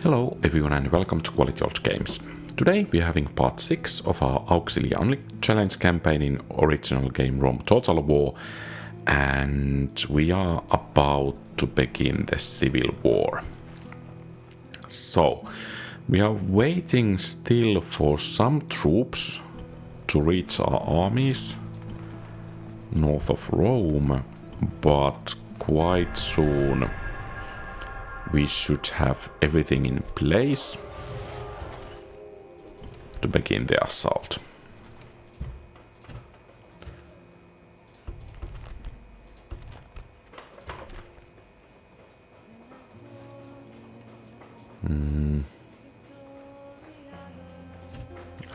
Hello everyone and welcome to Quality Old Games. Today we are having part 6 of our Auxilia Only Challenge campaign in original game Rome Total War, and we are about to begin the Civil War. So, we are waiting still for some troops to reach our armies north of Rome, but quite soon we should have everything in place to begin the assault.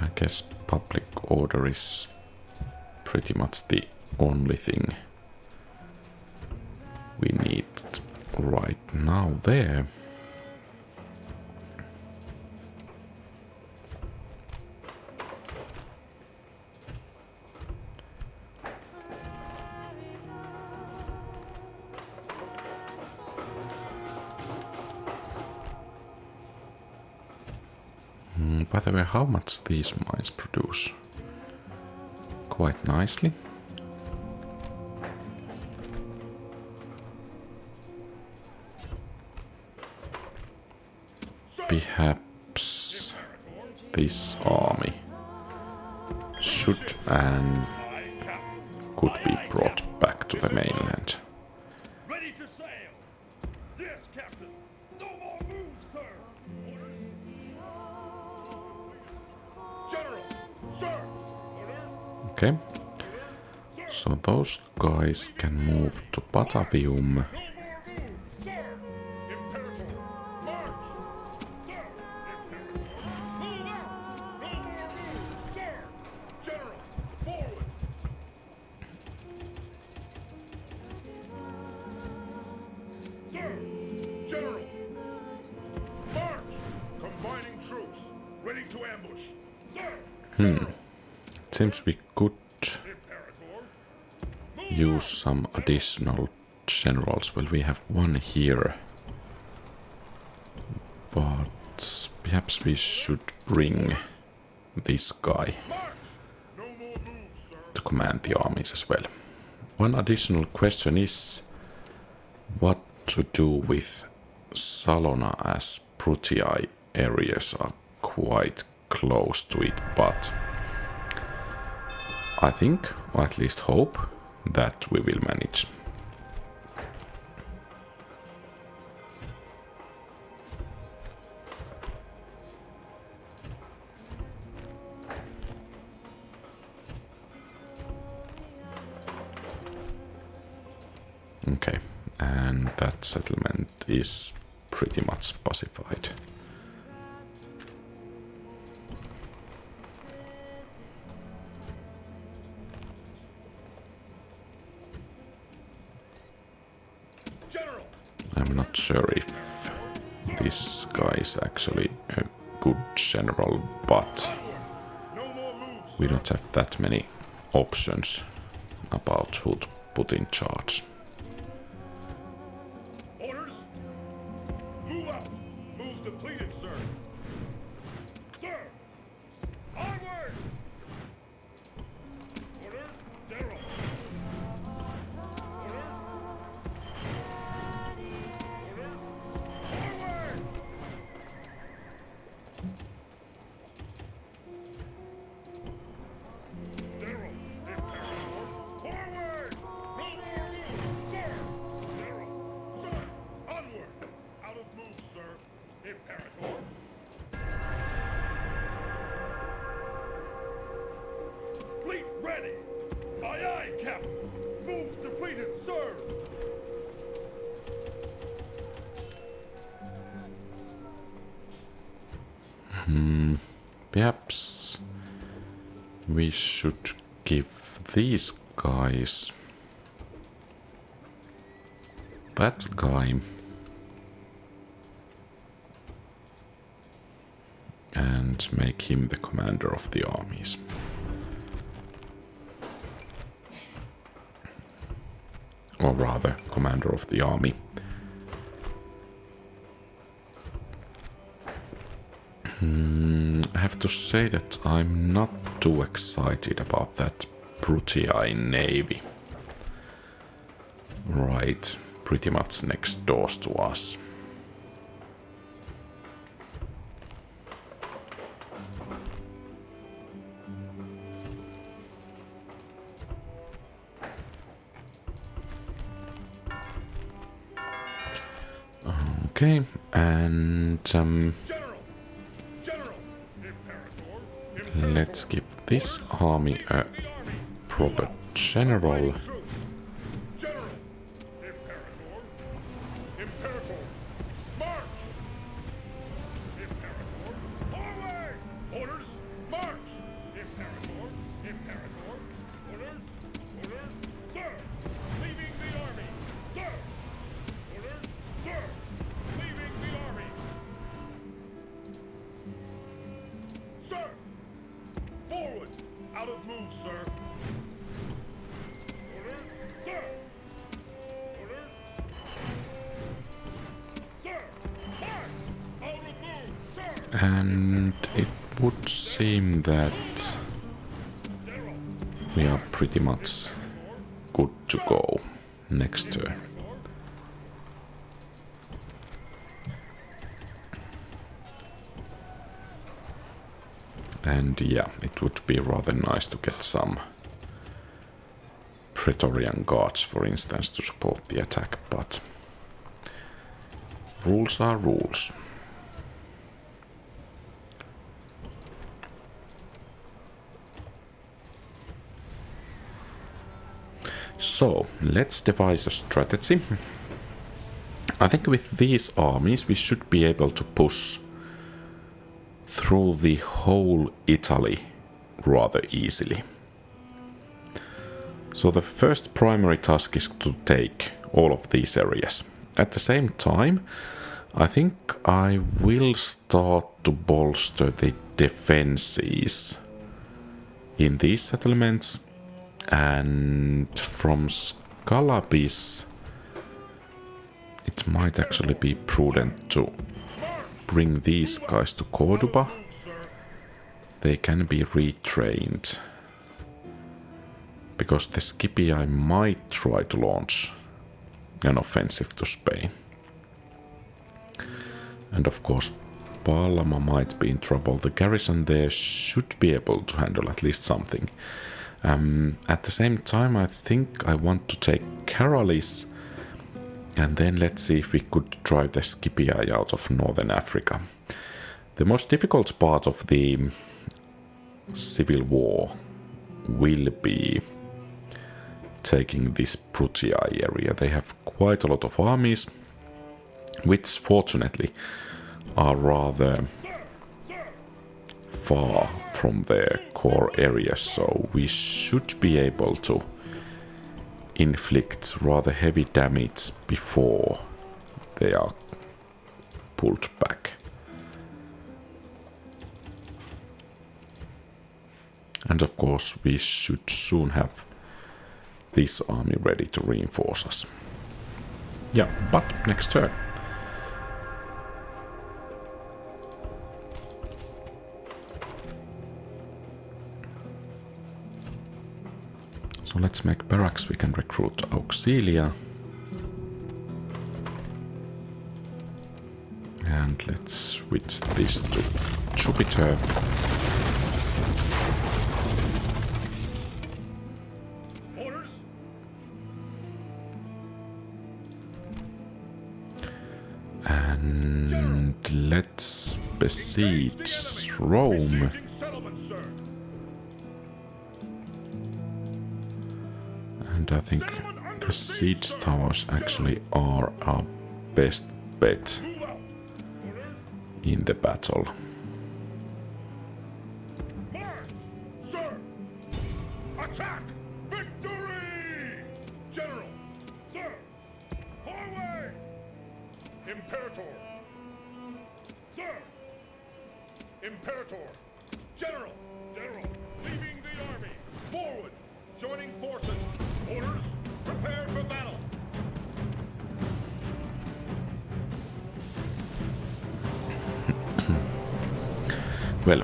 I guess public order is pretty much the only thing we need right now there. By the way, how much these mines produce? Quite nicely. Perhaps this army should and could be brought back to the mainland. Ready to sail! Yes, Captain! No more moves, sir! General! Sir! Orders! Okay. So those guys can move to Batavium. No more moves, sir! Imperator! March! Sir! Imperator! Move out! No more moves, sir! General! Forward! Sir! General! March! Combining troops! Ready to ambush! Sir! Seems we could Imperator! use some additional generals. Well, we have one here, but perhaps we should bring this guy March! No more moves, sir! to command the armies as well. One additional question is what to do with Salona, as Bruttii areas are quite close to it, but I think, or at least hope, that we will manage. Okay, and that settlement is pretty much pacified. General! I'm not sure if this guy is actually a good general, but No more moves! we don't have that many options about who to put in charge. Orders! Move out! Moves depleted, sir! Sir! Onward! Orders! General! Orders! Orders! Forward! General! Imperator! Forward! No more moves, sir! General! Sir! Onward! Out of moves, sir! Imperator! Fleet ready! Aye, aye, Captain! Moves depleted, sir! Perhaps we should give these guys that guy and make him the commander of the armies. Or rather, commander of the army. I have to say that I'm not too excited about that Brutii navy. Right, pretty much next doors to us. Okay, and let's give this army a proper general. And it would seem that we are pretty much good to go next turn. And yeah, it would be rather nice to get some Praetorian Guards, for instance, to support the attack, but rules are rules. So, let's devise a strategy. I think with these armies we should be able to push through the whole Italy rather easily. So the first primary task is to take all of these areas. At the same time, I think I will start to bolster the defenses in these settlements. And from Scalabis, it might actually be prudent to bring these guys to Cordoba. They can be retrained. Because the Scipii might try to launch an offensive to Spain. And of course, Palama might be in trouble. The garrison there should be able to handle at least something. At the same time, I think I want to take Caralis, and then let's see if we could drive the Scipii out of northern Africa. The most difficult part of the civil war will be taking this Brutii area. They have quite a lot of armies, which fortunately are rather far from their core area, so we should be able to inflict rather heavy damage before they are pulled back. And of course we should soon have this army ready to reinforce us. Yeah, but next turn. So let's make barracks. We can recruit Auxilia. And let's switch this to Jupiter. Orders. And let's besiege Rome. And I think the siege towers actually are our best bet in the battle. March, sir. Attack! Victory! General, sir. Forward! Imperator. Sir. Imperator. General. General. Leaving the army. Forward. Joining forces. Orders. Prepare for battle. Well,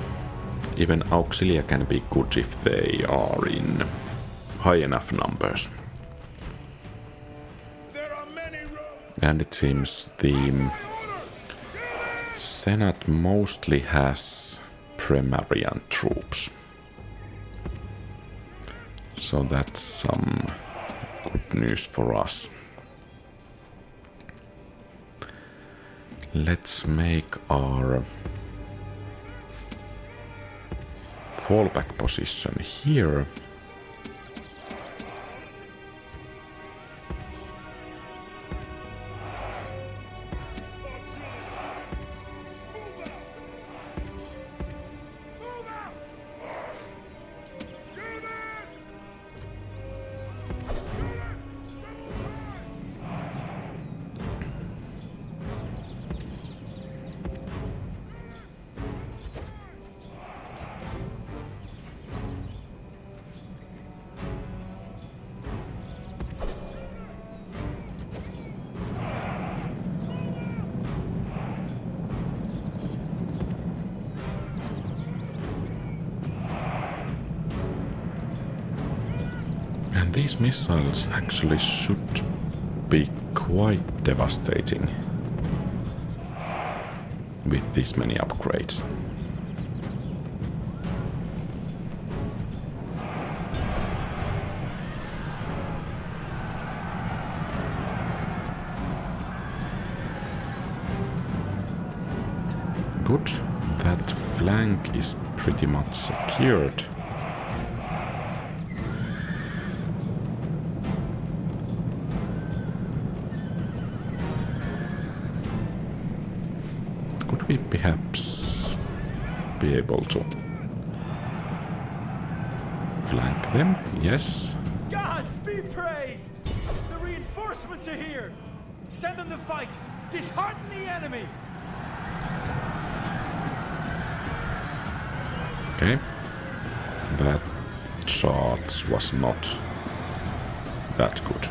even Auxilia can be good if they are in high enough numbers. There are many roads. And it seems the Senate mostly has Primarian troops. So that's some good news for us. Let's make our fallback position here. And these missiles actually should be quite devastating with this many upgrades. Good, that flank is pretty much secured. Could we perhaps be able to flank them? Yes. Gods be praised! The reinforcements are here! Send them to fight! Dishearten the enemy! Okay. That charge was not that good.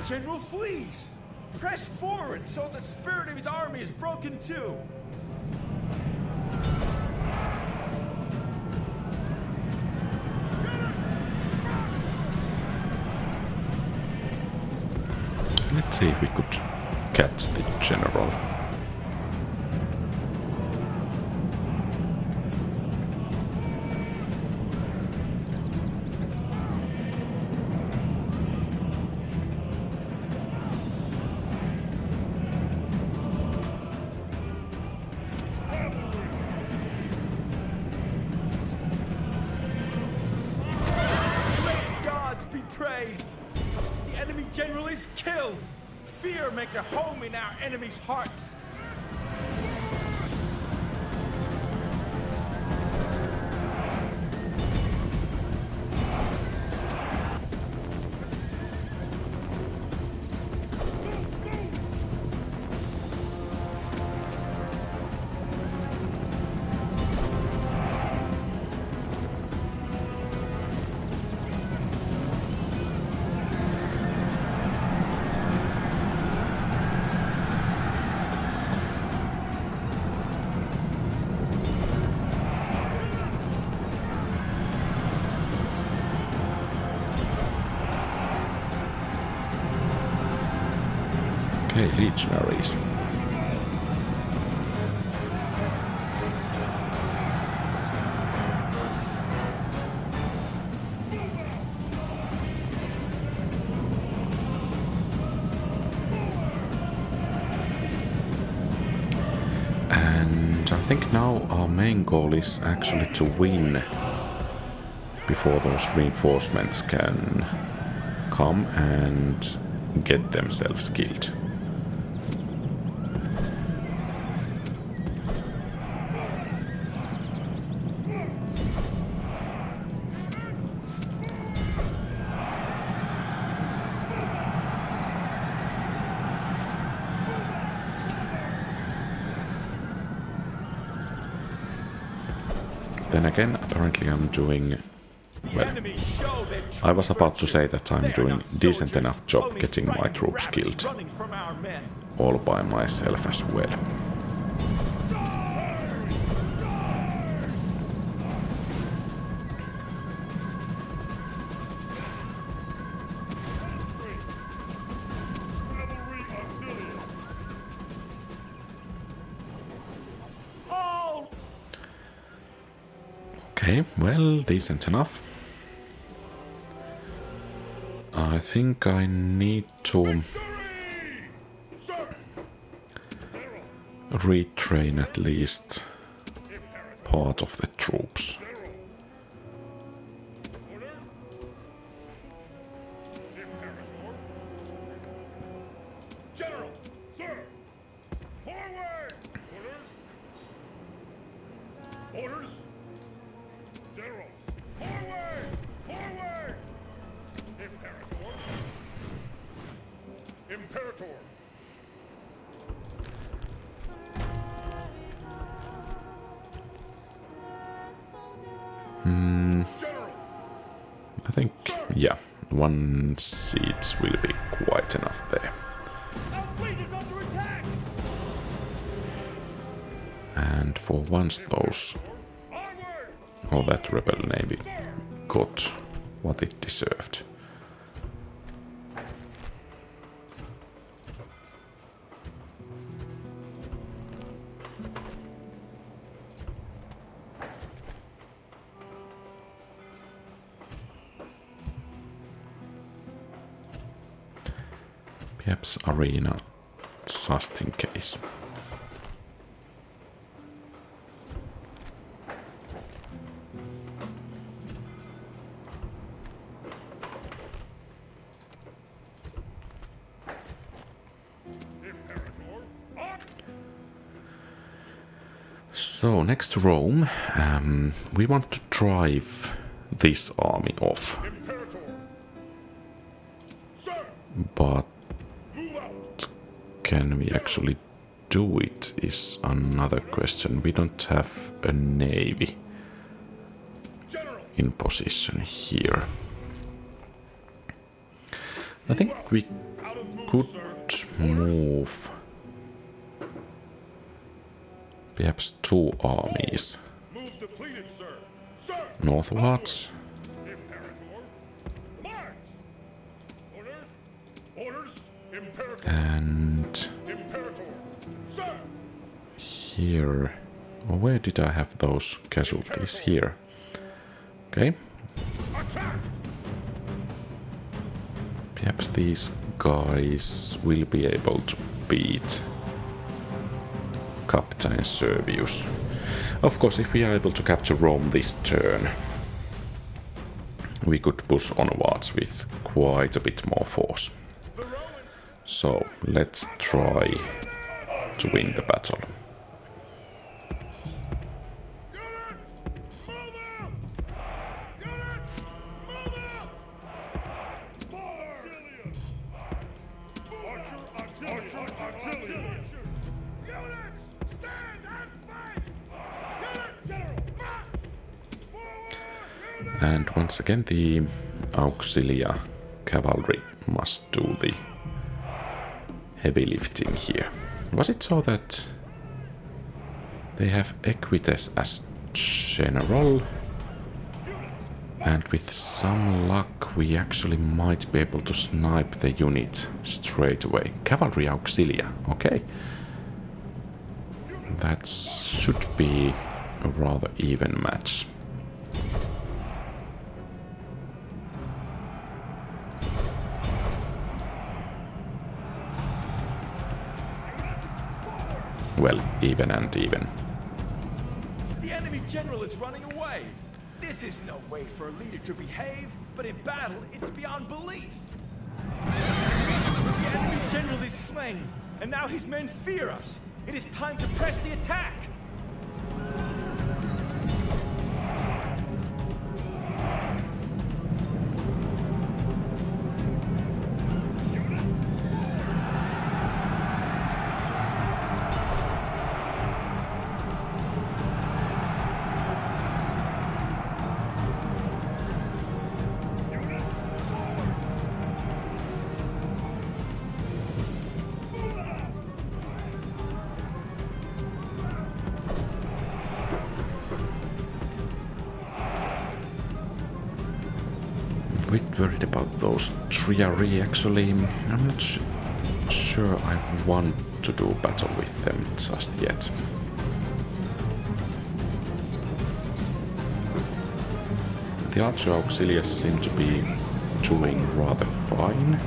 General flees! Press forward so the spirit of his army is broken too! Let's see if we could catch the general. General is killed! Fear makes a home in our enemies' hearts! Okay, Legionaries. And I think now our main goal is actually to win before those reinforcements can come and get themselves killed. Then again, apparently I'm doing... The Well, enemy show their I was true about to virtue. say that I'm They are doing not decent soldiers, enough job only getting my frightened troops rabbits killed. running from our men. All by myself as well. Cavalry Auxilia. All Okay, well, decent enough. I think I need to Sir. retrain at least part of the troops. Orders. Imperator. General. Sir. Forward. Orders. Orders. General. Forward. Forward. Imperator. Imperator. General. I think, yeah, 1 siege will be quite enough there. Our fleet is under attack. And for once those, Onward. or that rebel navy got what it deserved. Perhaps arena, just in case. Imperator. So next to Rome, we want to drive this army off, Imperator. Sir. but Move out. can we actually do it is another question. We don't have a navy General. in position here. I think we Out of move, could sir. move perhaps 2 armies Move depleted, sir. Sir. northwards. Imperator. March. Orders. Orders. Imperator. And Imperator. Sir. here, or where did I have those casualties? Here. Okay, Attack. perhaps these guys will be able to beat Captain Servius. Of course, if we are able to capture Rome this turn, we could push onwards with quite a bit more force. The Romans. So let's try to win the battle. Units. Move out. Units. Move out. Auxilia. Archer Auxilia. Archer Auxilia. Units. Stand and fight. Units. General. March. Forward. Units. And once again, the Auxilia cavalry must do the heavy lifting here. Was it so that they have Equites as general? And with some luck, we actually might be able to snipe the unit straight away. Cavalry Auxilia, okay. That should be a rather even match. Well, even and even. The enemy general is running away. This is no way for a leader to behave, but in battle, it's beyond belief. The enemy general is slain, and now his men fear us. It is time to press the attack. bit worried about those triarii actually. I'm not sure I want to do battle with them just yet. The Archer Auxilia seem to be doing rather fine.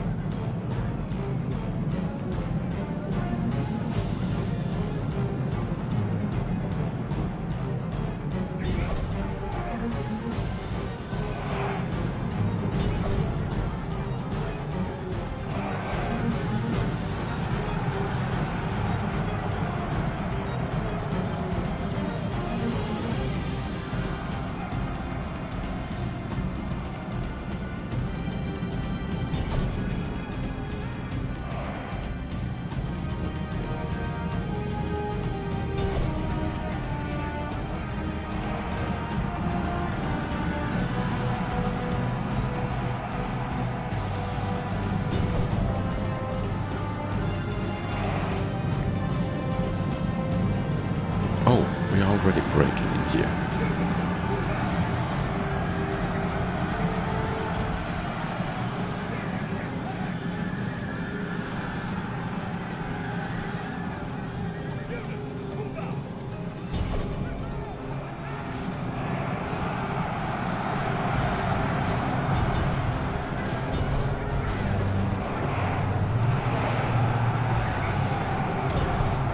Oh, we are already breaking in here.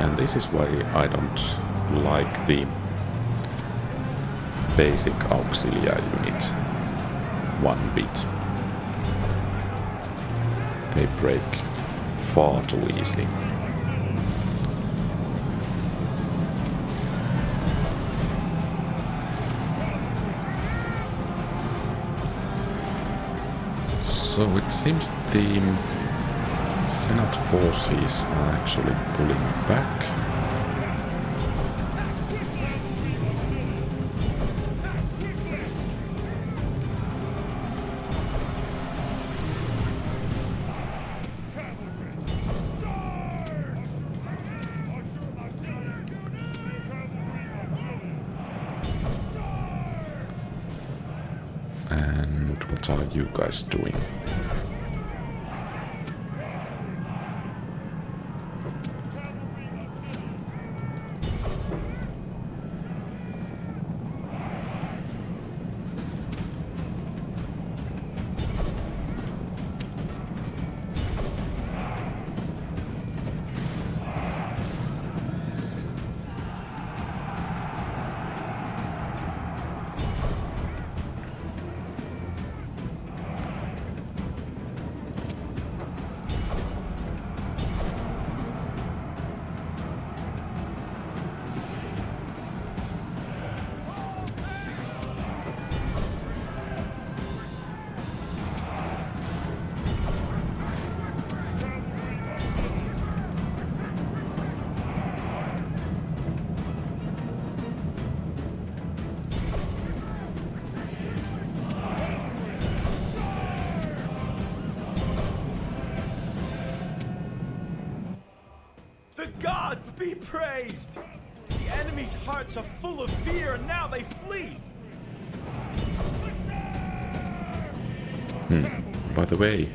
And this is why I don't like the basic Auxilia unit one bit. They break far too easily. So it seems the Senate forces are actually pulling back. And what are you guys doing? Gods be praised! The enemy's hearts are full of fear and now they flee! By the way,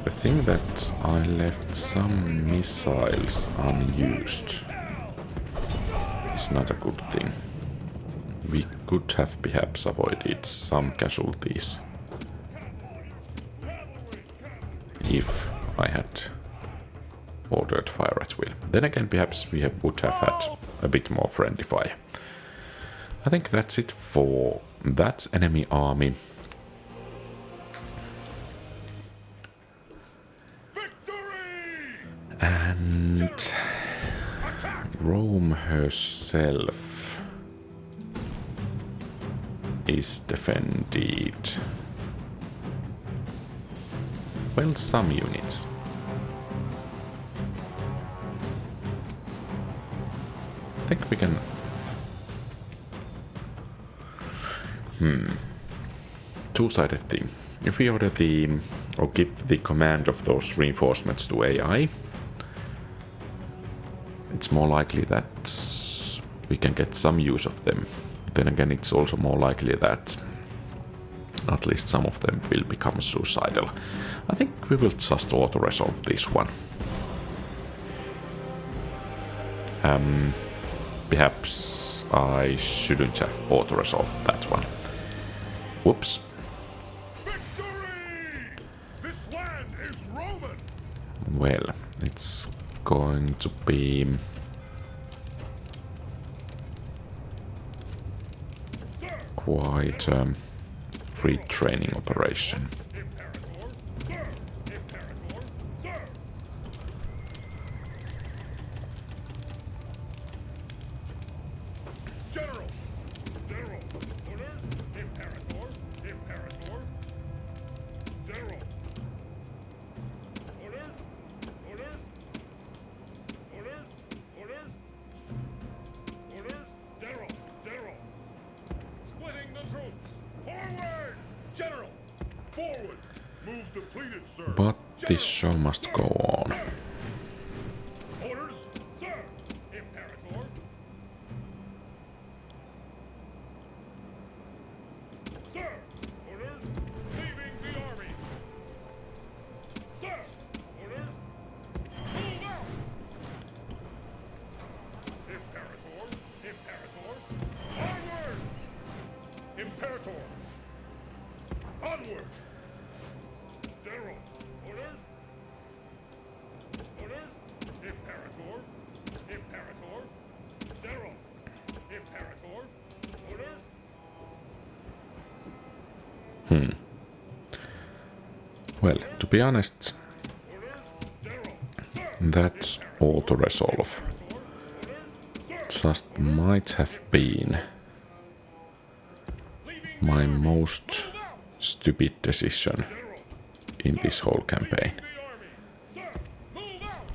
I think that I left some missiles unused. It's not a good thing. We could have perhaps avoided some casualties if I had ordered fire at will. Then again, perhaps we would have had a bit more friendly fire. I think that's it for that enemy army. And Rome herself is defended. Well, some units. I think we can... Two-sided thing. If we order the... or give the command of those reinforcements to AI, it's more likely that we can get some use of them. Then again, it's also more likely that At least some of them will become suicidal. I think we will just auto-resolve this one. Perhaps I shouldn't have auto-resolved that one. Whoops. Victory! This land is Roman! Well, it's going to be quite a retraining operation. General! General! Orders! Imperator! Imperator! General! Orders! Orders! Orders! Orders! Orders! General! General! Splitting the troops! Forward! General! Forward! Move depleted, sir! But this show must go on. Orders! Sir! Imperator! Sir! Orders! Leaving the army! Sir! Orders! Move out! Imperator! Imperator! Onward! Imperator! Onward! General! Orders! Orders! Imperator! Imperator! General! Imperator! Orders! Well, to be honest, Orders! General! Sir! that auto-resolve just might have been my most stupid decision in this whole campaign. The army! Sir! Move out!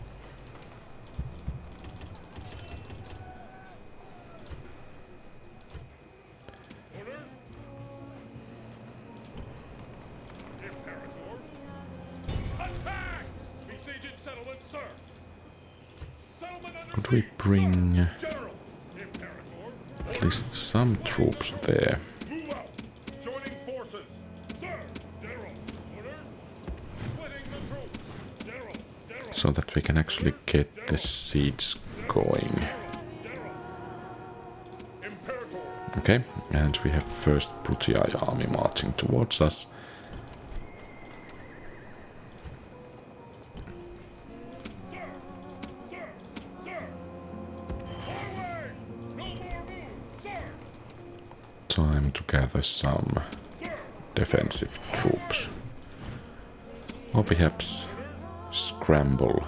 Orders! Imperator! Attack! Besieging settlement, sir! Settlement under Could we bring General! Imperator! at least some troops there? Move out! Joining forces! Sir! General! Orders! Splitting the troops! General! General! So that we can actually get the siege going. General! Imperator! Okay, and we have first Brutii army marching towards us. Sir! Sir! Sir! Forward! No more moves, sir! Time to gather some defensive troops. Or perhaps scramble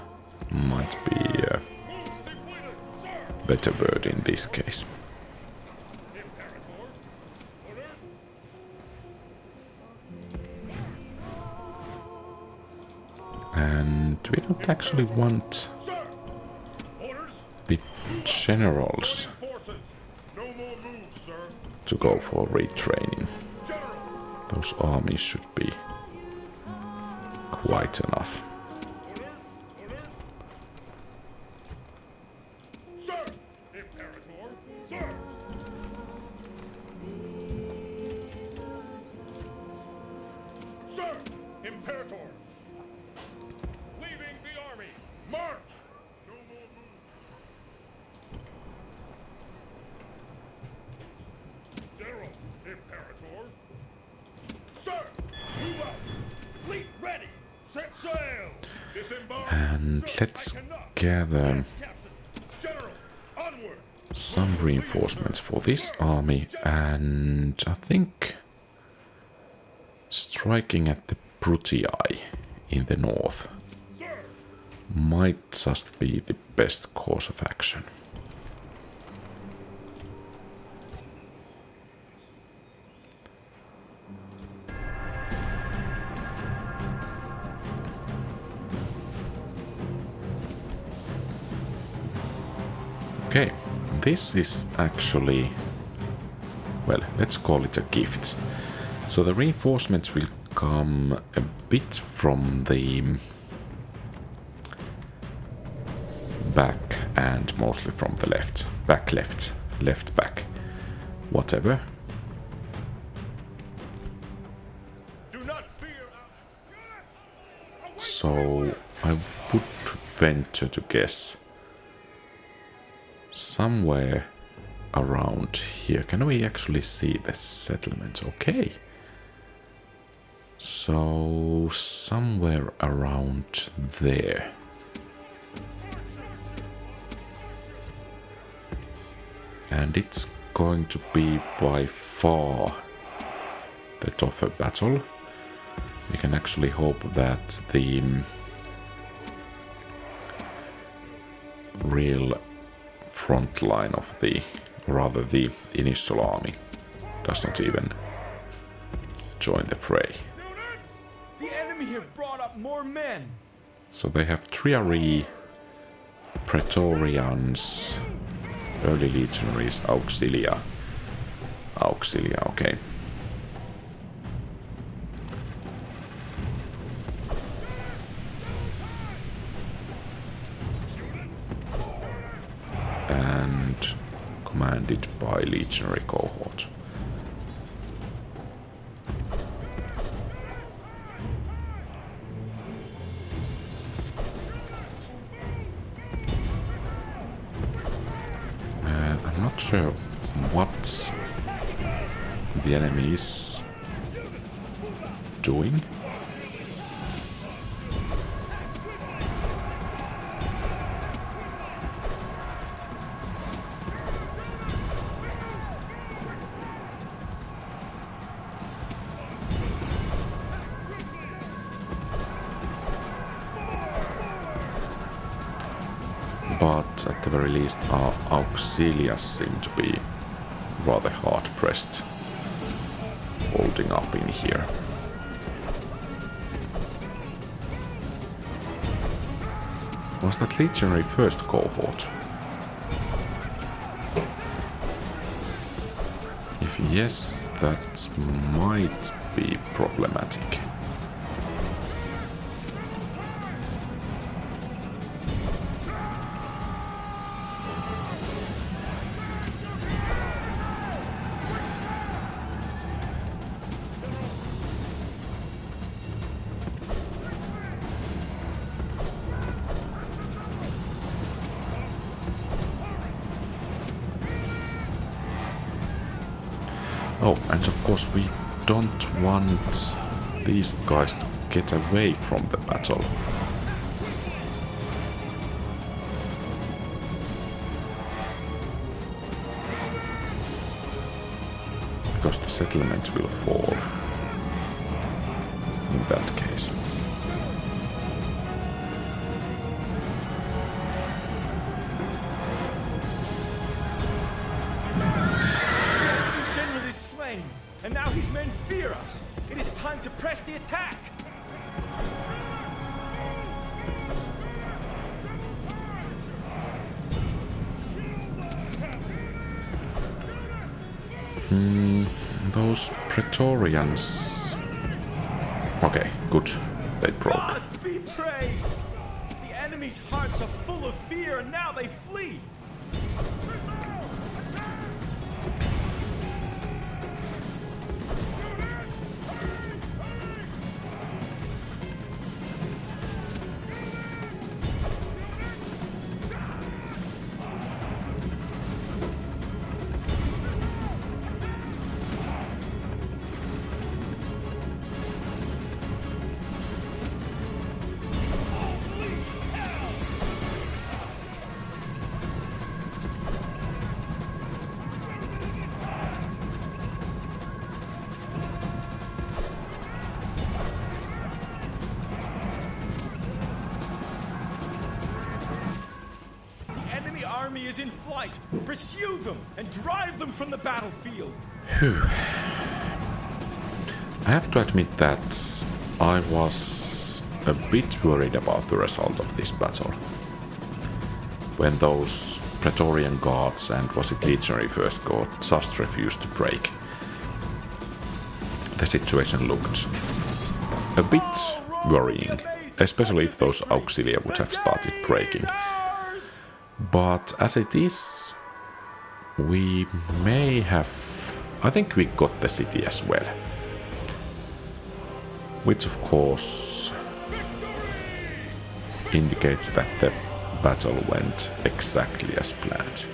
might be a Moves depleted, sir! better word in this case. Imperator! Orders! And we don't actually want Sir! Orders! the generals Forces! No more moves, sir! to go for retraining. General! Those armies should be quite enough. Orders! Orders! Sir! Imperator! Sir! Sir! Imperator! Leaving the army! March! No more moves! General! Imperator! Sir! Move out! Fleet ready! Set sail! Disembark! And Sir, let's I cannot. gather Captain! General! Onward! some reinforcements for this army, and I think striking at the Brutii in the north Sir! might just be the best course of action. Okay, this is actually, well, let's call it a gift. So the reinforcements will come a bit from the back and mostly from the left. Back left, left back, whatever. So I would venture to guess somewhere around here. Can we actually see the settlements? Okay. So somewhere around there. And it's going to be by far the tougher battle. We can actually hope that the real front line of the, rather the initial army, does not even join the fray. The enemy have brought up more men. So they have Triarii, Praetorians, early legionaries, Auxilia. Auxilia, okay. And commanded by legionary cohort. I'm not sure what the enemy is doing. But at the very least our Auxilias seem to be rather hard pressed holding up in here. Was that legionary first cohort? If yes, that might be problematic. Oh, and of course we don't want these guys to get away from the battle. Because the settlement will fall in that case. And now his men fear us. It is time to press the attack. Those Praetorians. Okay, good. They broke. Gods be praised! The enemy's hearts are full of fear, and now they flee. Army is in flight. Pursue them and drive them from the battlefield. Phew. I have to admit that I was a bit worried about the result of this battle. When those Praetorian guards and was it Legionary First Guard just refused to break. The situation looked a bit worrying, especially if those Auxilia would have started breaking. But as it is, we may have... I think we got the city as well. Which of course indicates that the battle went exactly as planned.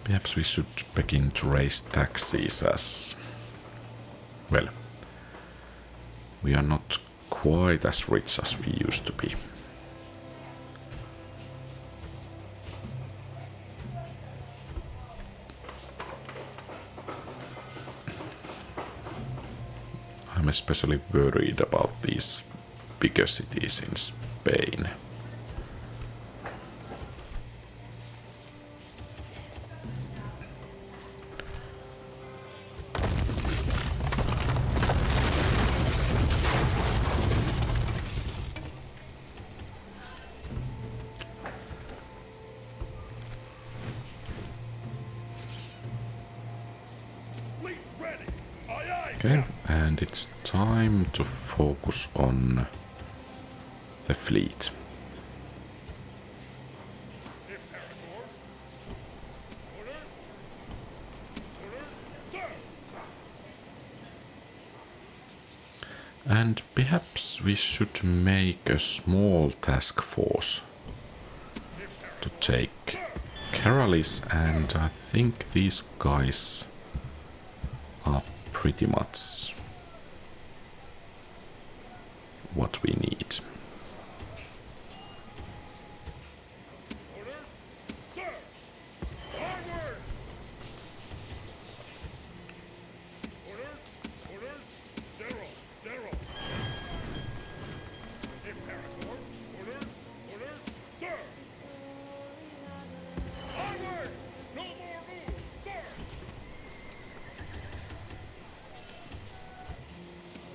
Perhaps we should begin to raise taxes as well. We are not quite as rich as we used to be. I'm especially worried about these bigger cities in Spain. Okay, and it's time to focus on the fleet. And perhaps we should make a small task force to take Caralis, and I think these guys are pretty much what we need.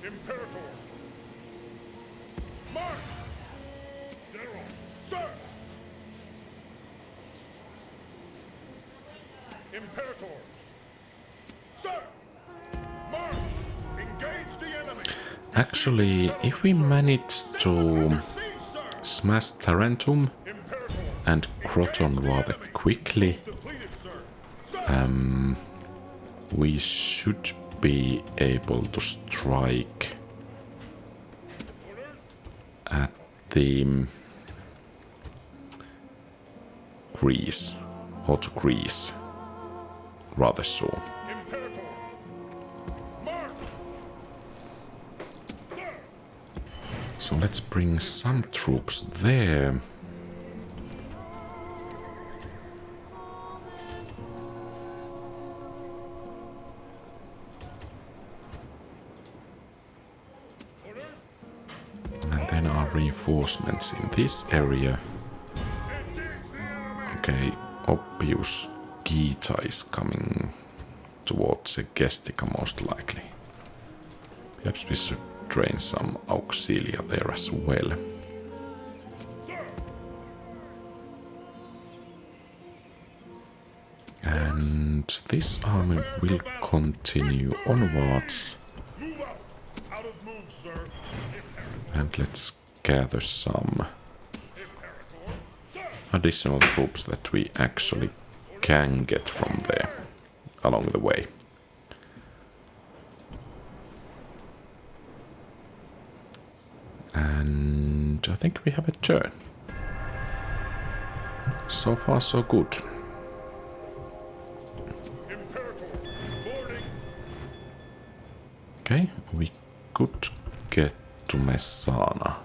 Imperator! March! General! Sir! Imperator! Sir! March! Engage the enemy! Actually, if we manage to smash Tarentum and Croton rather quickly, we should be able to strike at the Greece, or to Greece, rather so. So let's bring some troops there. And then our reinforcements in this area. Okay, obvious Gita is coming towards Segestica most likely. Perhaps we should train some Auxilia there as well. And this army will continue onwards. And let's gather some additional troops that we actually can get from there along the way. And I think we have a turn. So far, so good. Okay, we could get to Messana,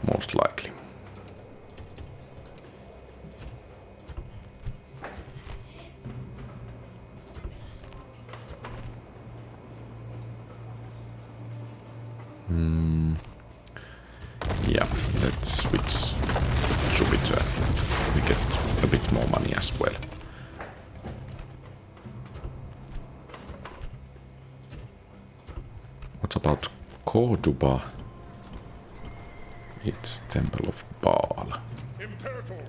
most likely. Yeah, let's switch to Jupiter. We get a bit more money as well. What about Cordoba? It's Temple of Baal. Imperator!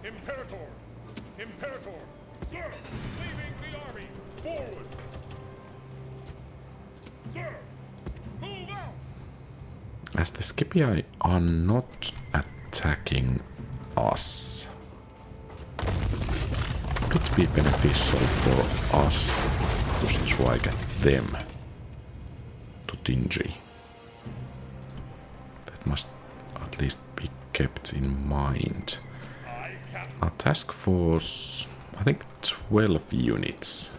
Imperator! Imperator! Sir! Leaving the army! Forward! As the Scipii are not attacking us, would it be beneficial for us to strike at them? To Dingy. That must at least be kept in mind. Our task force, I think 12 units,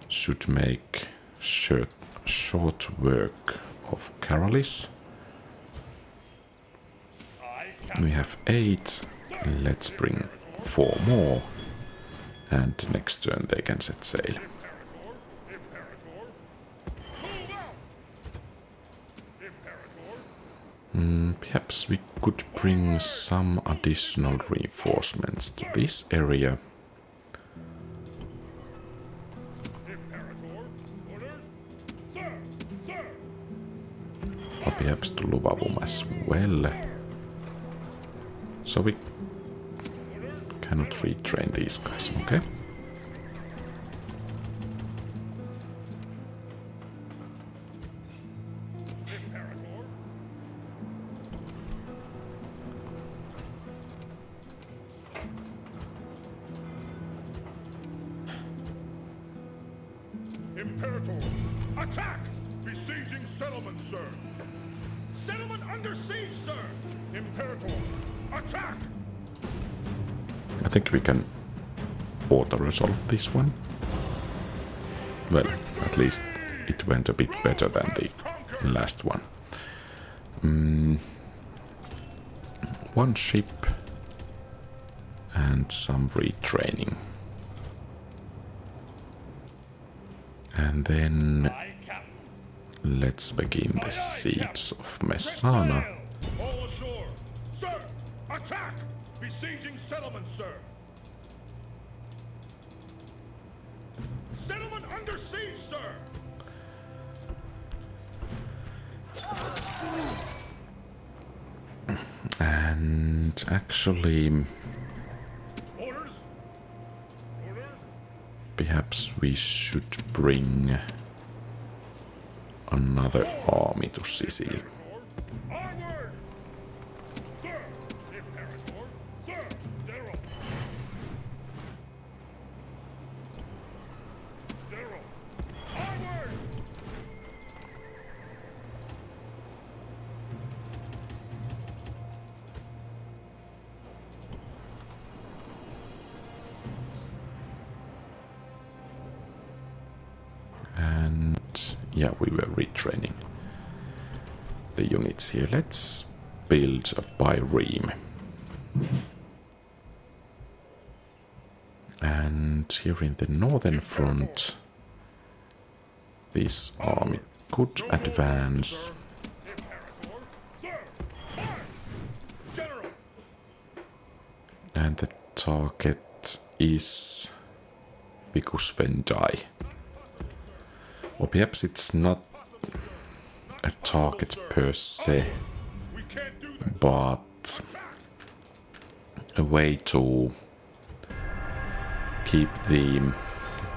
should make short work of Caralis. We have 8. Let's bring 4 more. And next turn they can set sail. Perhaps we could bring some additional reinforcements to this area. Or perhaps to Luvavum as well. So we cannot retrain these guys, okay? Imperator, attack! Besieging settlement, sir. Settlement under siege, sir. Imperator, attack! I think we can auto-resolve this one. Well, at least it went a bit better than the last one. 1 ship and some retraining. And then let's begin the siege of Messana. All ashore. Sir, attack! Besieging settlement, sir. Settlement under siege, sir. And actually, Orders. Orders. perhaps we should bring another army to Sicily. Onward. Sir, Imperator. Sir, General. General. Onward. And yeah, we were retraining the units here. Let's build a bireme. And here in the northern front, this army could advance. General. And the target is Vicus Vendai. Or perhaps it's not a target per se, We can't do that. but a way to keep the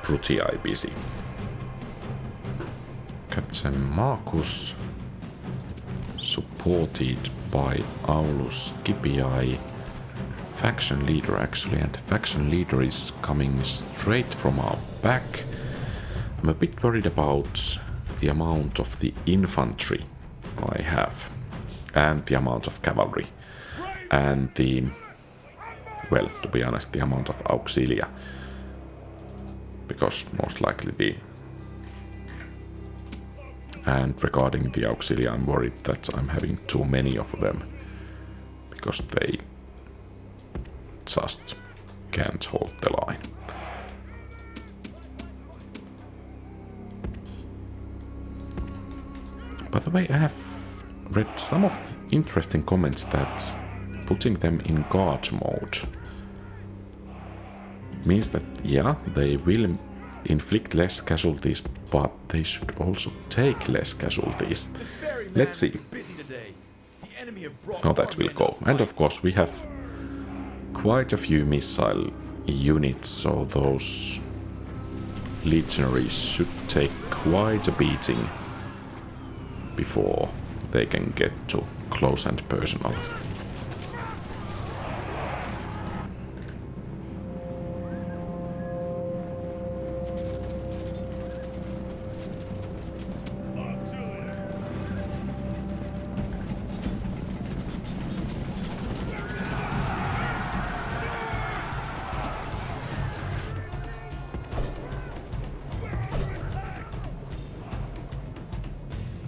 Brutii busy. Captain Marcus, supported by Aulus Scipii, faction leader actually, and the faction leader is coming straight from our back. I'm a bit worried about the amount of the infantry I have, and the amount of cavalry, and the, well, to be honest, the amount of Auxilia, because most likely the, and regarding the Auxilia, I'm worried that I'm having too many of them, because they just can't hold the line. By the way, I have read some of the interesting comments that putting them in guard mode means that, yeah, they will inflict less casualties, but they should also take less casualties. Let's see how that will go. And of course, we have quite a few missile units, so those Legionaries should take quite a beating before they can get to close and personal.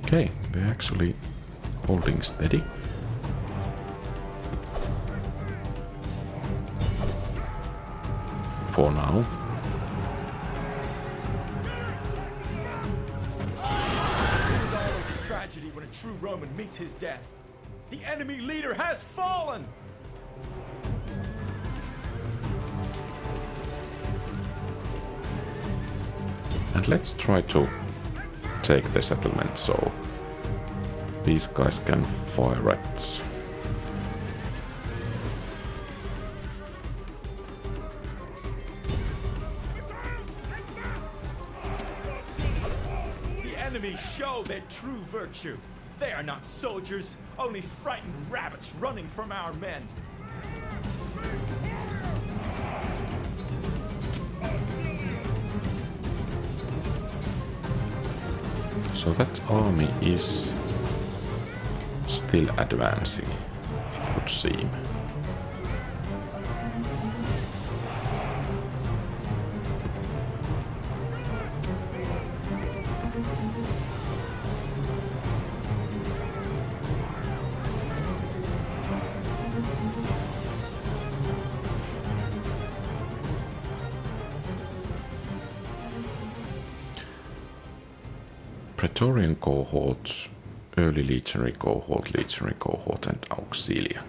Okay, they're actually holding steady. For now. There's always a tragedy when a true Roman meets his death. The enemy leader has fallen! And let's try to take the settlement so these guys can fire at. The enemy show their true virtue. They are not soldiers, only frightened rabbits running from our men. So that army is still advancing, it would seem. Praetorian cohorts, early legionary cohort, and Auxilia.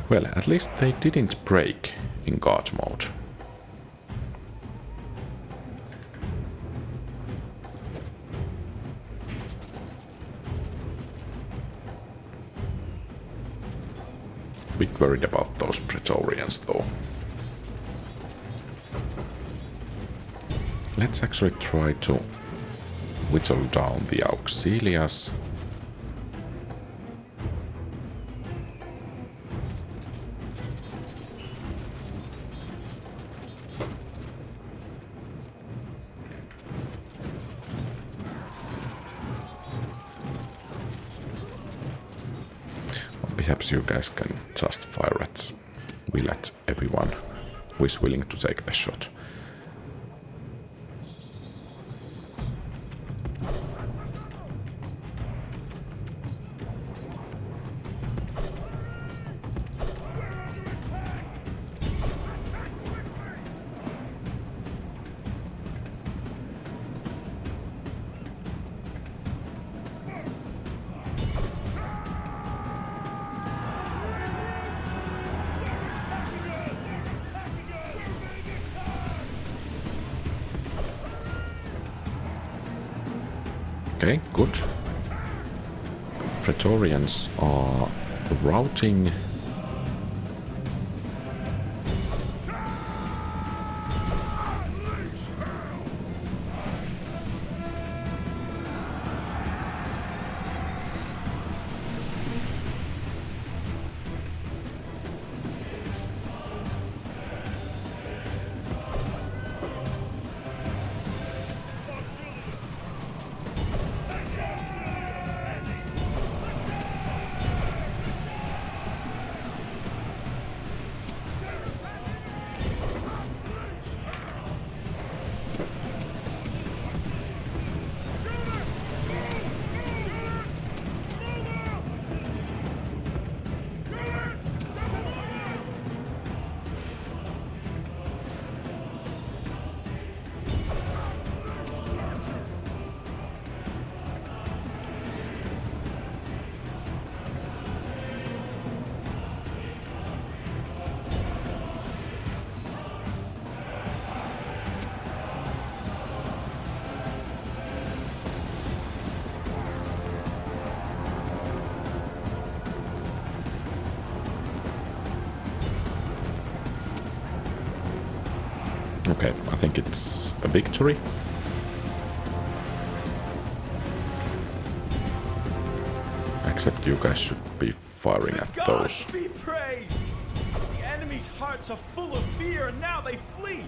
Well, at least they didn't break in guard mode. Bit worried about those Praetorians though. Let's actually try to whittle down the Auxilias. Or perhaps you guys can just fire at will at everyone who is willing to take the shot. Okay, good. Praetorians are routing. Okay, I think it's a victory. Except you guys should be firing at those. God be praised! The enemy's hearts are full of fear, and now they flee.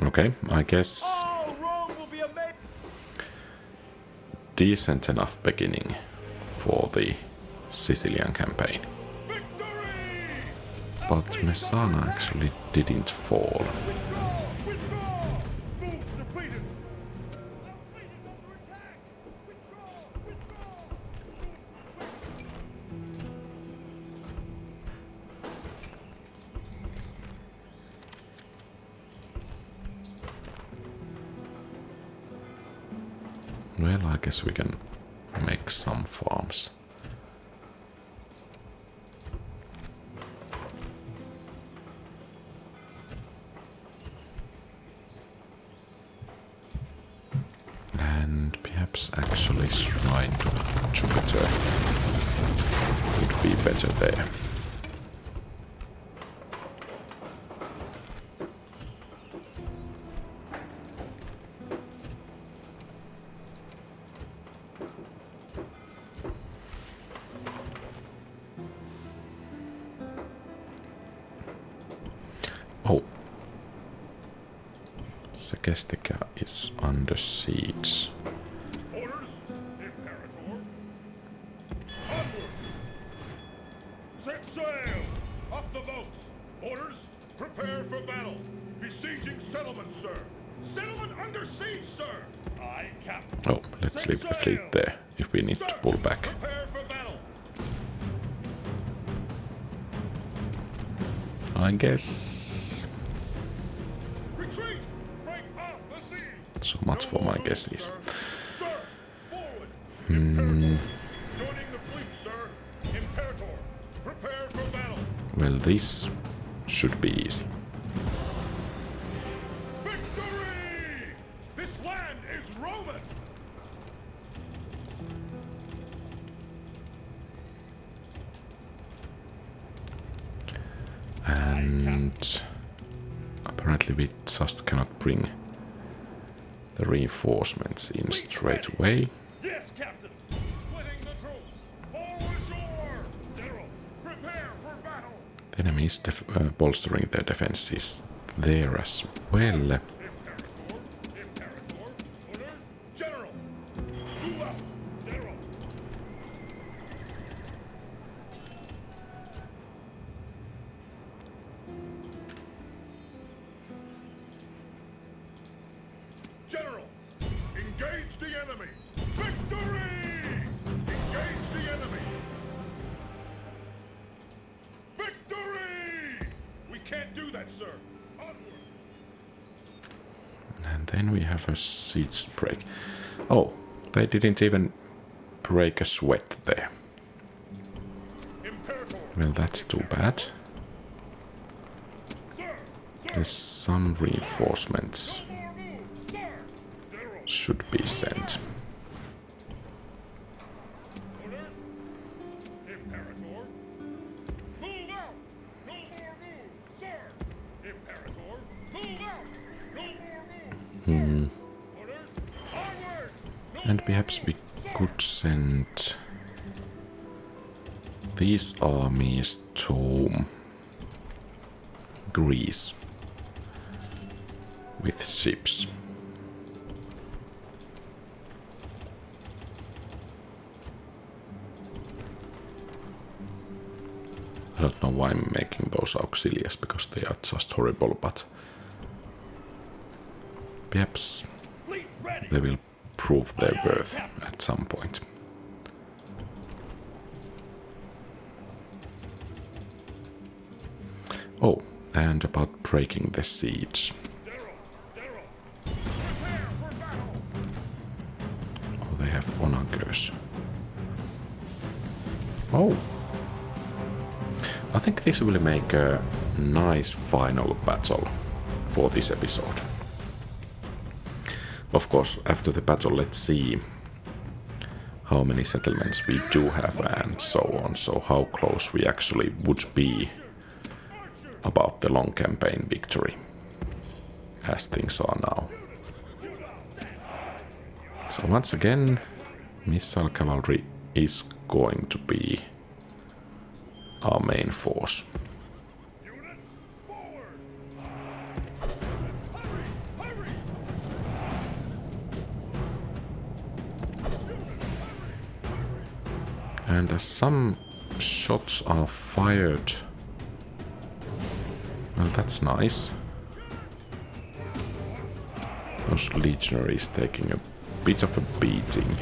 Okay, I guess Oh, Rome will be amazing. decent enough beginning for the Sicilian campaign. But Messana actually didn't fall. Withdraw! Move depleted! Our fleet is under attack! Withdraw! Well, I guess we can make some farms. And perhaps actually Shrine to Jupiter would be better there. Oh. Segestica is under siege. Orders, Imperator. Onward! Set sail! Off the boats! Orders, prepare for battle! Besieging settlement, sir! Settlement under siege, sir! Aye, Captain. Oh, let's leave the fleet there if we need to pull back. Prepare for battle! I guess Retreat! Break off the siege! so much for my guesses. Sir, forward! Imperator! Joining the fleet, sir! Imperator! Prepare for battle! Well, this should be easy. Victory! This land is Roman! And apparently we just cannot bring the reinforcements in straight away. Yes, Captain! Splitting the troops! All ashore! General, prepare for battle! The enemy is bolstering their defenses there as well. Imperator! Imperator! Orders! General! Move out! General! General! Engage the enemy! Victory! Engage the enemy! Victory! We can't do that, sir! Onward! And then we have a siege break. Oh, they didn't even break a sweat there. Imperator! Well, that's too bad. Sir! There's some reinforcements More move, sir! General! should be sent. Orders! Imperator! Move out! No more moves, sir! Imperator! Move out! No more moves, sir! Orders! Onward! No And more perhaps we moves, sir! could send these armies to Greece with ships. I don't know why I'm making those Auxilias, because they are just horrible, but perhaps Fleet ready! they will prove their worth at some point. Oh, and about breaking the siege. General! General! Prepare for battle! Oh, they have onagers. Oh! I think this will make a nice final battle for this episode. Of course, after the battle, let's see how many settlements we do have and so on, so how close we actually would be about the long campaign victory, as things are now. So once again, missile cavalry is going to be our main force. And as some shots are fired, well, that's nice. Those legionaries taking a bit of a beating.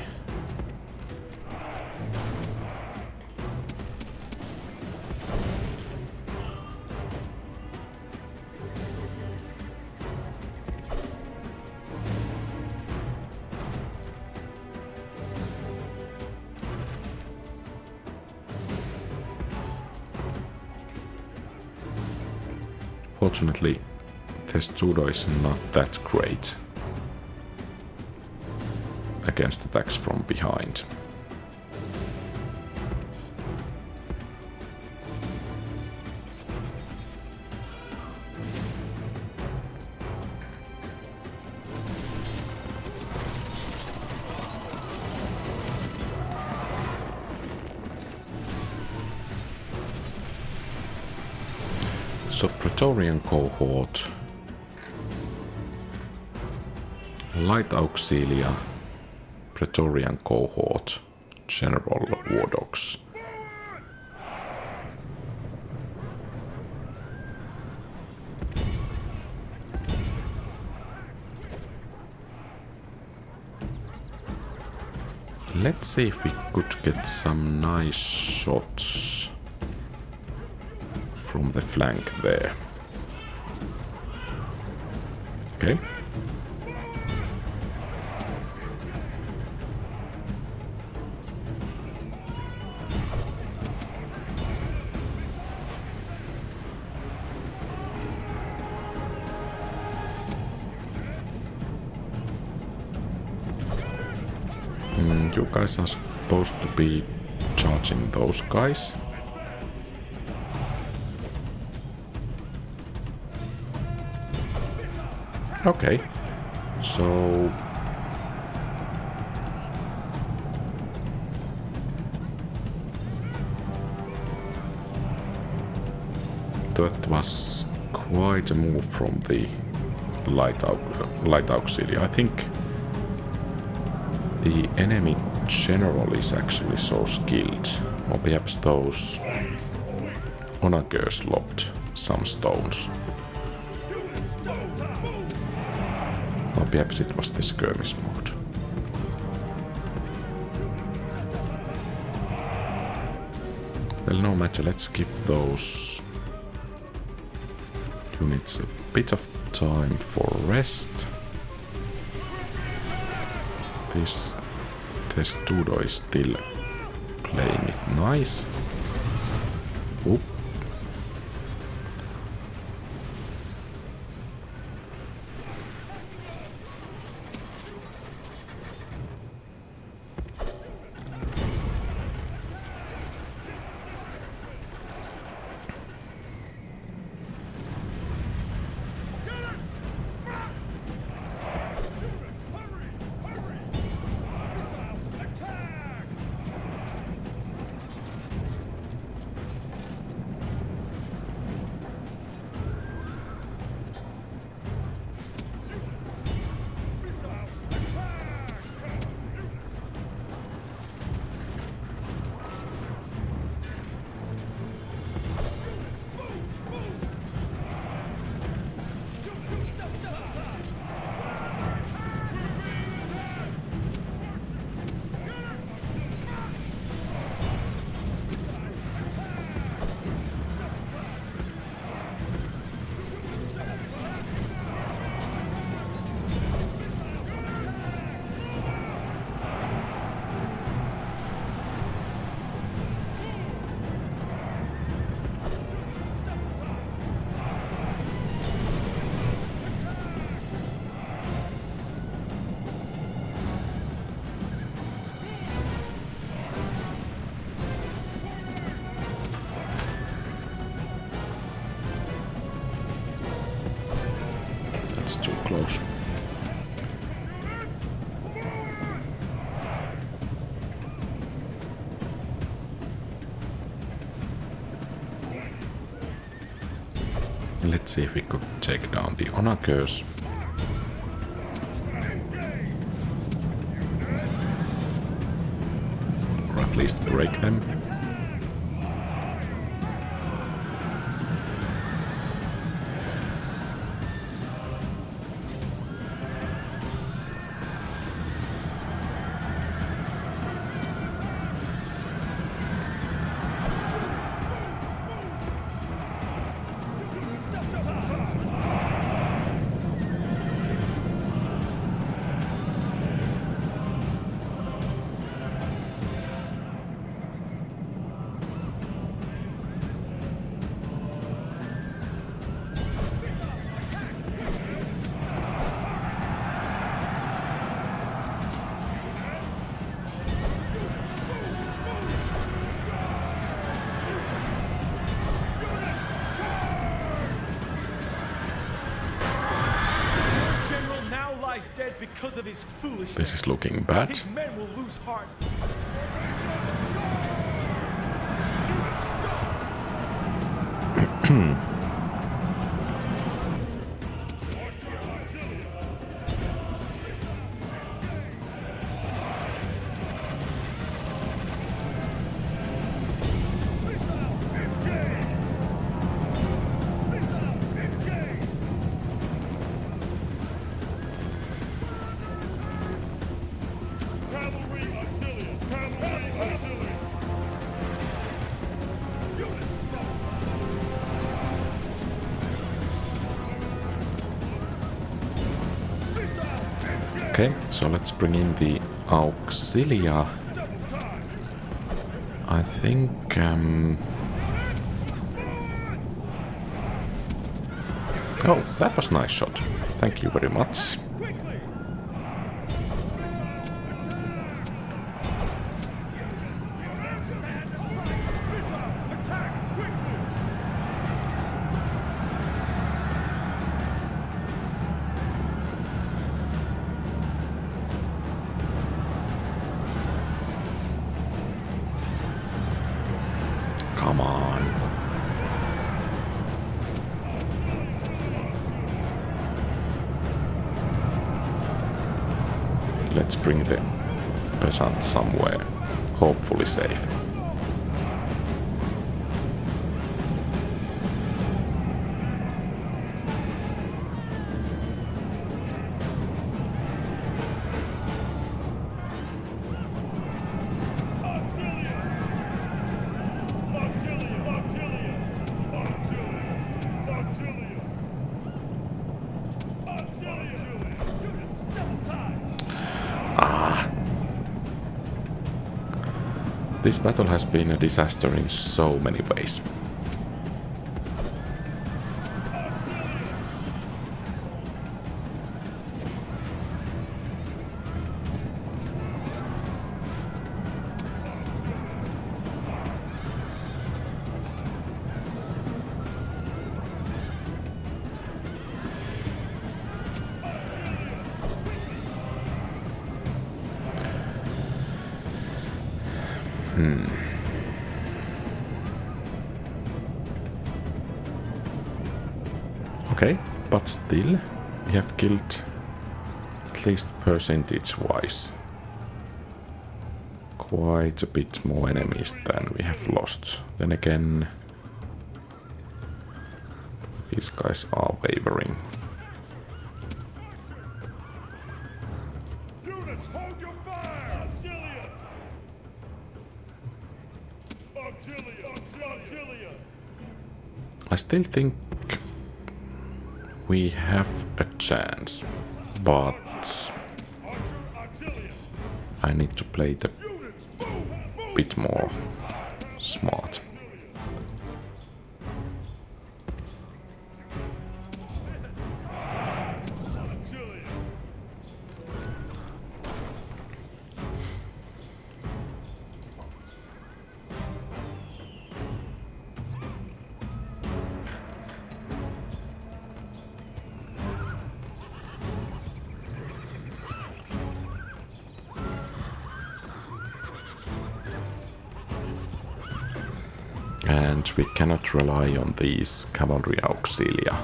Fortunately, Testudo is not that great against attacks from behind. So Praetorian cohort, Light Auxilia, Praetorian cohort, General War Dogs. Let's see if we could get some nice shots from the flank there. Okay. You guys are supposed to be charging those guys. Okay, so that was quite a move from the Light Auxilia. I think the enemy general is actually so skilled, or perhaps those onagers lobbed some stones. Or perhaps it was the skirmish mode. Well, no matter, let's give those units a bit of time for rest. This Testudo is still playing it nice. Oop. Let's see if we could take down the onagers. Or at least break them. Dead because of his foolishness. This is looking bad. His men will lose heart. Cavalry Auxilia! Cavalry Auxilia! Okay, so let's bring in the Auxilia. I think... Oh, that was a nice shot. Thank you very much. Come on. Let's bring the peasants somewhere, hopefully safe. This battle has been a disaster in so many ways. Okay, but still, we have killed at least percentage-wise quite a bit more enemies than we have lost. Then again, these guys are wavering. Units, hold your fire! Auxilia! Auxilia! Auxilia! I still think we have a chance, but Archer Auxilia! I need to play the Units, move! bit more smart. Auxilia! And we cannot rely on these Cavalry Auxilia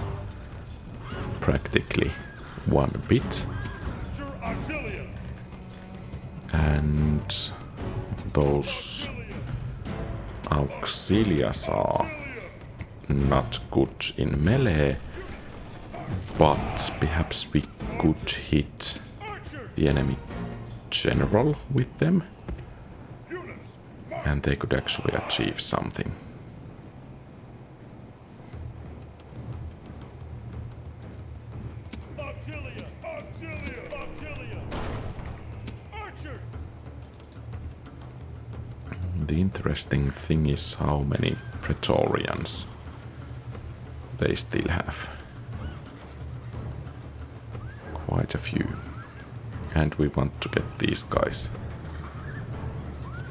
practically one bit. Archer Auxilia. And those Auxilias are not good in melee, but perhaps we could hit the enemy general with them, and they could actually achieve something. Auxilia. Auxilia. Auxilia. Archer. The interesting thing is how many Praetorians they still have. Quite a few. And we want to get these guys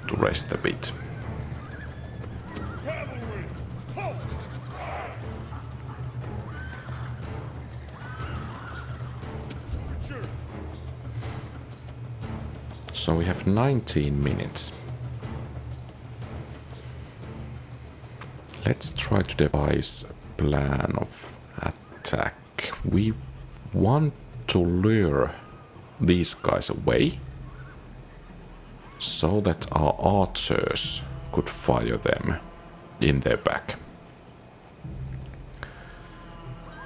to rest a bit. Cavalry. Halt. Archer. So we have 19 minutes. Let's try to devise a plan of attack. We want to lure these guys away so that our archers could fire them in their back.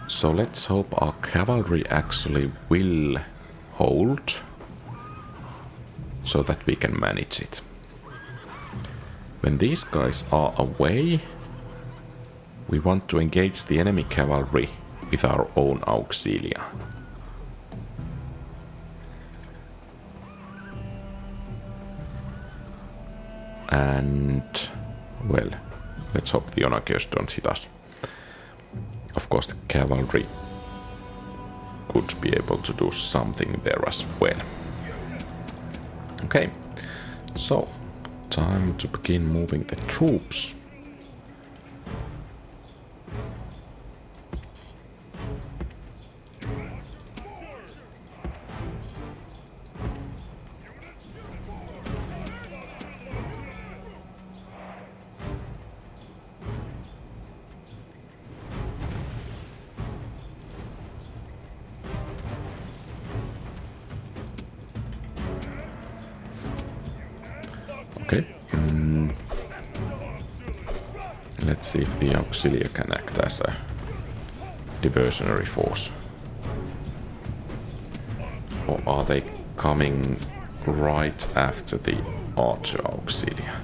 So let's hope our cavalry actually will hold so that we can manage it. When these guys are away, we want to engage the enemy cavalry with our own Auxilia. And, well, let's hope the Onakios don't hit us. Of course, the cavalry could be able to do something there as well. Okay, so time to begin moving the troops. Okay. Let's see if the Auxilia can act as a diversionary force. Or are they coming right after the Archer Auxilia?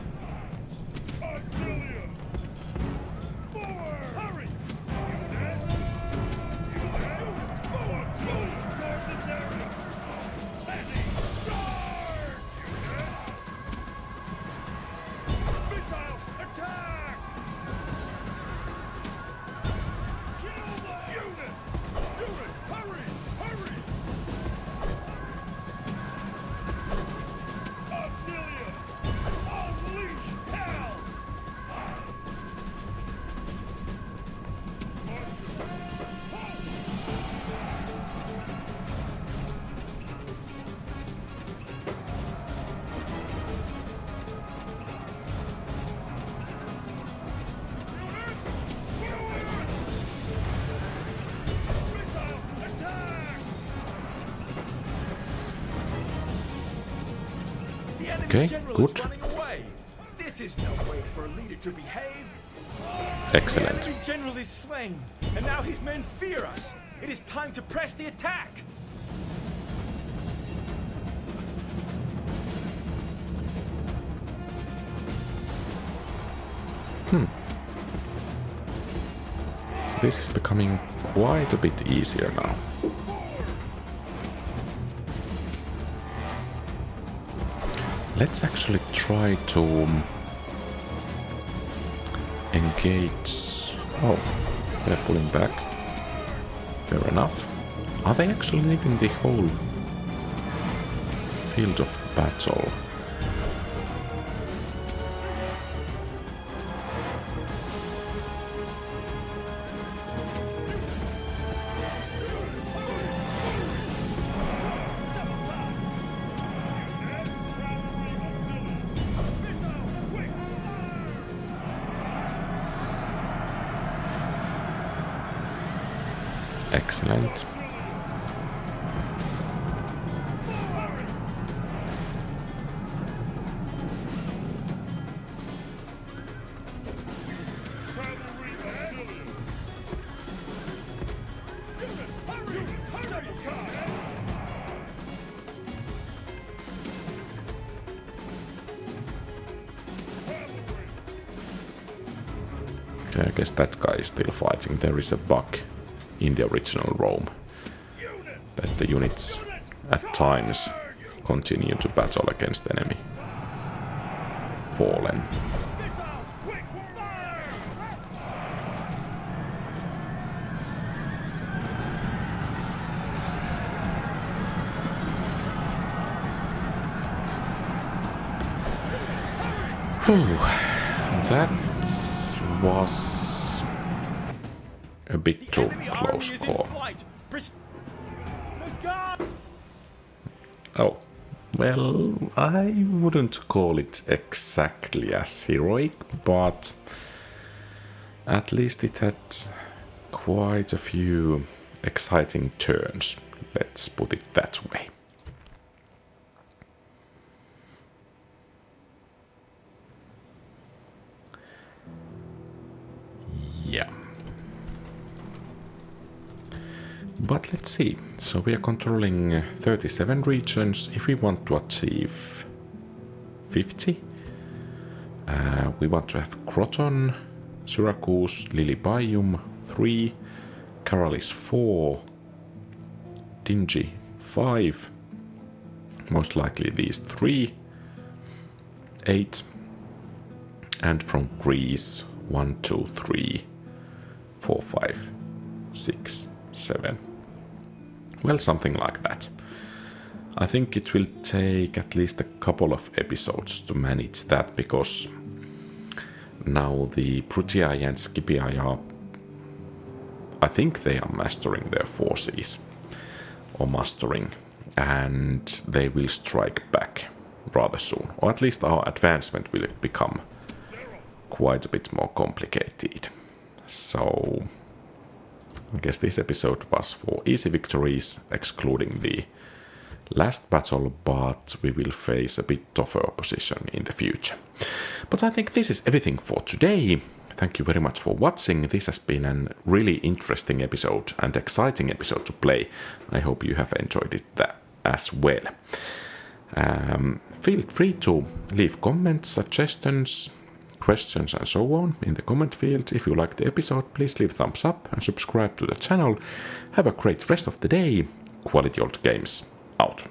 Okay, good. This is no way for a leader to behave. Excellent. The general is slain, and now his men fear us. It is time to press the attack. This is becoming quite a bit easier now. Let's actually try to engage. Oh, they're pulling back. Fair enough. Are they actually leaving the whole field of battle? Excellent. Cavalry Auxilia. Okay, I guess that guy is still fighting. There is a bug in the original Rome that the units at times continue to battle against enemy. Fallen. Missiles, quick, fire! Whew. That was a bit too Enemy close army is in call. flight. The god. Oh, well, I wouldn't call it exactly as heroic, but at least it had quite a few exciting turns, let's put it that way. Yeah. But let's see. So we are controlling 37 regions. If we want to achieve 50, we want to have Croton, Syracuse, Lilybaeum 3, Caralis 4, Dingy 5, most likely these 3, 8, and from Greece 1, 2, 3, 4, 5, 6, 7. Well, something like that. I think it will take at least a couple of episodes to manage that, because now the Brutiae and Scipiae are, I think they are mastering their forces, or mastering, and they will strike back rather soon, or at least our advancement will become quite a bit more complicated. So I guess this episode was for easy victories, excluding the last battle, but we will face a bit tougher opposition in the future. But I think this is everything for today. Thank you very much for watching. This has been a really interesting episode and exciting episode to play. I hope you have enjoyed it as well. Feel free to leave comments, suggestions, questions and so on in the comment field. If you liked the episode, please leave a thumbs up and subscribe to the channel. Have a great rest of the day. Quality Old Games out.